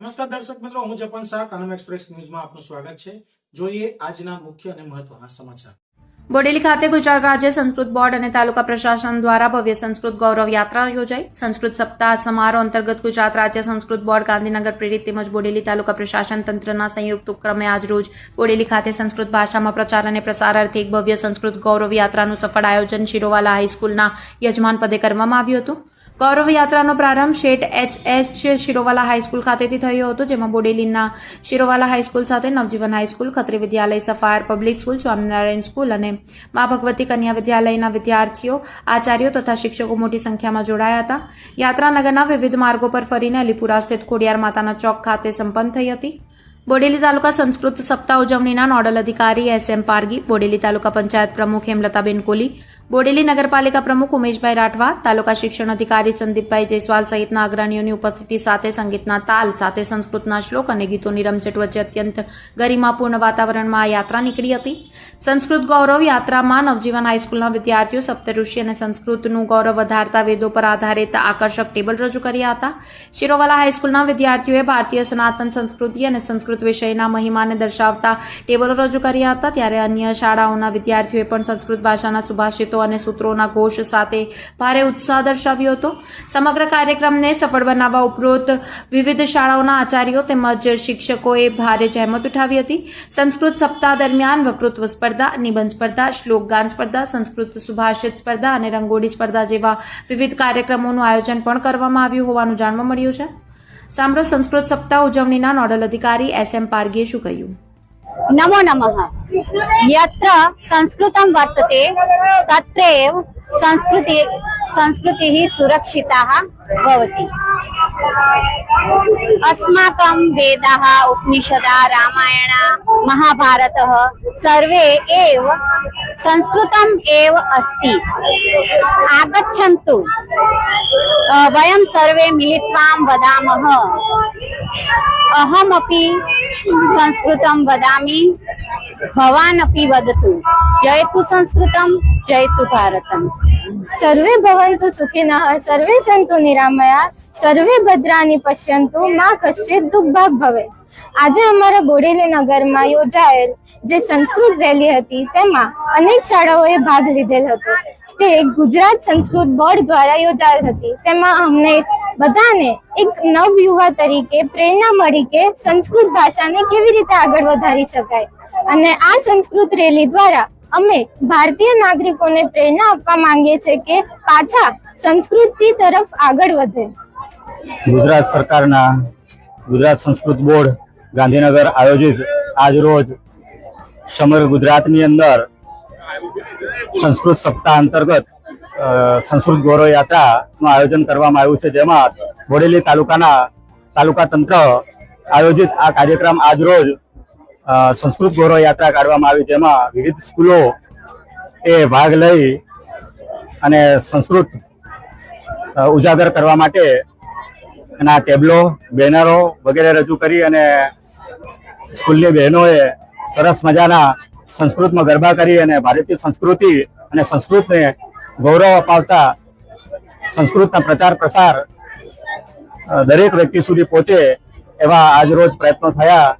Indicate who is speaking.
Speaker 1: નમસ્કાર દર્શક મિત્રો, હું જપન શાહ, કાનમ એક્સપ્રેસ ન્યૂઝમાં આપનું સ્વાગત છે। જોઈએ આજના મુખ્ય અને મહત્વના સમાચાર।
Speaker 2: બોડેલી ખાતે ગુજરાત રાજ્ય સંસ્કૃત બોર્ડ અને તાલુકા પ્રશાસન દ્વારા ભવ્ય સંસ્કૃત ગૌરવ યાત્રા યોજાઈ। સંસ્કૃત સપ્તાહ સમારોહ અંતર્ગત ગુજરાત રાજ્ય સંસ્કૃત બોર્ડ ગાંધીનગર પ્રેરિત તેમજ બોડેલી તાલુકા પ્રશાસન તંત્રના સંયુક્ત ઉપક્રમે આજરોજ બોડેલી ખાતે સંસ્કૃત ભાષામાં પ્રચાર અને પ્રસાર અર્થે એક ભવ્ય સંસ્કૃત ગૌરવ યાત્રાનું સફળ આયોજન શિરોવાલા હાઈસ્કૂલના યજમાન પદે કરવામાં આવ્યું હતું। ગૌરવ યાત્રાનો પ્રારંભ શેઠ H.H. શિરોવાલા હાઈસ્કૂલ ખાતેથી થયો હતો, જેમાં બોડેલીના શિરોવાલા હાઈસ્કૂલ સાથે Navjivan high school, Khatri Vidyalaya, sapphire public school, Swaminarayan school અને મા ભગવતી કન્યા વિદ્યાલયના વિદ્યાર્થીઓ, આચાર્યો તથા શિક્ષકો મોટી સંખ્યામાં જોડાયા હતા। યાત્રા નગરના વિવિધ માર્ગો પર ફરીને અલીપુરા સ્થિત ખોડિયાર માતાના ચોક ખાતે સંપન્ન થઈ હતી। બોડેલી તાલુકા સંસ્કૃત સપ્તાહ ઉજવણીના નોડલ અધિકારી S.M. પારગી, બોડેલી તાલુકા પંચાયત પ્રમુખ હેમલતાબેન કોલી, બોડેલી નગરપાલિકા પ્રમુખ ઉમેશભાઈ રાઠવા, તાલુકા શિક્ષણ અધિકારી સંદીપભાઈ જયસ્વાલ સહિતના અગ્રણીઓની ઉપસ્થિતિ સાથે સંગીતના તાલ સાથે સંસ્કૃતના શ્લોક અને ગીતોની રમઝટ વચ્ચે અત્યંત ગરિમાપૂર્ણ વાતાવરણમાં આ યાત્રા નીકળી હતી। સંસ્કૃત ગૌરવ યાત્રામાં નવજીવન હાઈસ્કૂલના વિદ્યાર્થીઓ સપ્તઋષિ અને સંસ્કૃતનું ગૌરવ વધારતા વેદો પર આધારિત આકર્ષક ટેબલ રજૂ કર્યા હતા। શિરોવાલા હાઈસ્કૂલના વિદ્યાર્થીઓએ ભારતીય સનાતન સંસ્કૃતિ અને સંસ્કૃત વિષયના મહિમાને દર્શાવતા ટેબલો રજૂ કર્યા હતા, ત્યારે અન્ય શાળાઓના વિદ્યાર્થીઓએ પણ સંસ્કૃત ભાષાના સુભાષિતો અને સૂત્રોના ઘોષ સાથે ભારે ઉત્સાહ દર્શાવ્યો હતો। સમગ્ર કાર્યક્રમને સફળ બનાવવા ઉપરોક્ત વિવિધ શાળાઓના આચાર્યો તેમજ શિક્ષકોએ ભારે જહેમત ઉઠાવી હતી। સંસ્કૃત સપ્તાહ દરમિયાન વક્તૃત્વ સ્પર્ધા, નિબંધ સ્પર્ધા, શ્લોક ગાન સ્પર્ધા, સંસ્કૃત સુભાષિત સ્પર્ધા અને રંગોળી સ્પર્ધા જેવા વિવિધ કાર્યક્રમોનું આયોજન પણ કરવામાં આવ્યું હોવાનું જાણવા મળ્યું છે। સાંભળો સંસ્કૃત સપ્તાહ ઉજવણીના નોડલ અધિકારી S.M. પારગીએ શું કહ્યું।
Speaker 3: नमो नमः। यत्र संस्कृतं वर्तते तत्रैव संस्कृतिः सुरक्षिताः भवति। अस्माकं वेदाः, उपनिषदः, रामायणः, महाभारतः सर्वे एव संस्कृतम् एव अस्ति। आगच्छन्तु, वयं सर्वे मिलित्वा वदामः। अहमपि संस्कृतं वदामि, भवान् अपि वदतु। जयतु संस्कृतं, जयतु भारतम्।
Speaker 4: सर्वे भवन्तु सुखिनः, सर्वे सन्तु निरामया, सर्वे भद्राणि पश्यन्तु, માં કશ્ચિત દુર્ભાગ ભવે। આજે અમારા બોડેલી નગરમાં યોજાયેલ જે સંસ્કૃત રેલી હતી તેમાં અનેક શાળાઓએ ભાગ લીધેલ હતો। તે ગુજરાત સંસ્કૃત બોર્ડ દ્વારા યોજાયેલ હતી। તેમાં અમને બધાને એક નવયુવા તરીકે પ્રેરણા મળી કે સંસ્કૃત ભાષાને કેવી રીતે આગળ વધારી શકાય, અને આ સંસ્કૃત રેલી દ્વારા અમે ભારતીય નાગરિકોને પ્રેરણા આપવા માંગીએ છીએ કે પાછા સંસ્કૃતિ તરફ આગળ વધે।
Speaker 5: ગુજરાત સરકારના ગુજરાત સંસ્કૃત બોર્ડ ગાંધીનગર આયોજિત આજ રોજ સમગ્ર ગુજરાતની અંદર સંસ્કૃત સપ્તાહ અંતર્ગત સંસ્કૃત ગૌરવ યાત્રાનું આયોજન કરવામાં આવ્યું છે, જેમાં બોડેલી તાલુકા તંત્ર આયોજિત આ કાર્યક્રમ આજ રોજ સંસ્કૃત ગૌરવ યાત્રા કાઢવામાં આવી, જેમાં વિવિધ સ્કૂલો એ ભાગ લઈ અને સંસ્કૃત ઉજાગર કરવા માટે એના ટેબલો, બેનરો વગેરે રજૂ કરી અને સ્કૂલની બહેનોએ સરસ મજાના સંસ્કૃતમાં ગરબા કરી અને ભારતીય સંસ્કૃતિ અને સંસ્કૃતને ગૌરવ અપાવતા સંસ્કૃતના પ્રચાર પ્રસાર દરેક વ્યક્તિ સુધી પહોંચે એવા આજરોજ પ્રયત્નો થયા।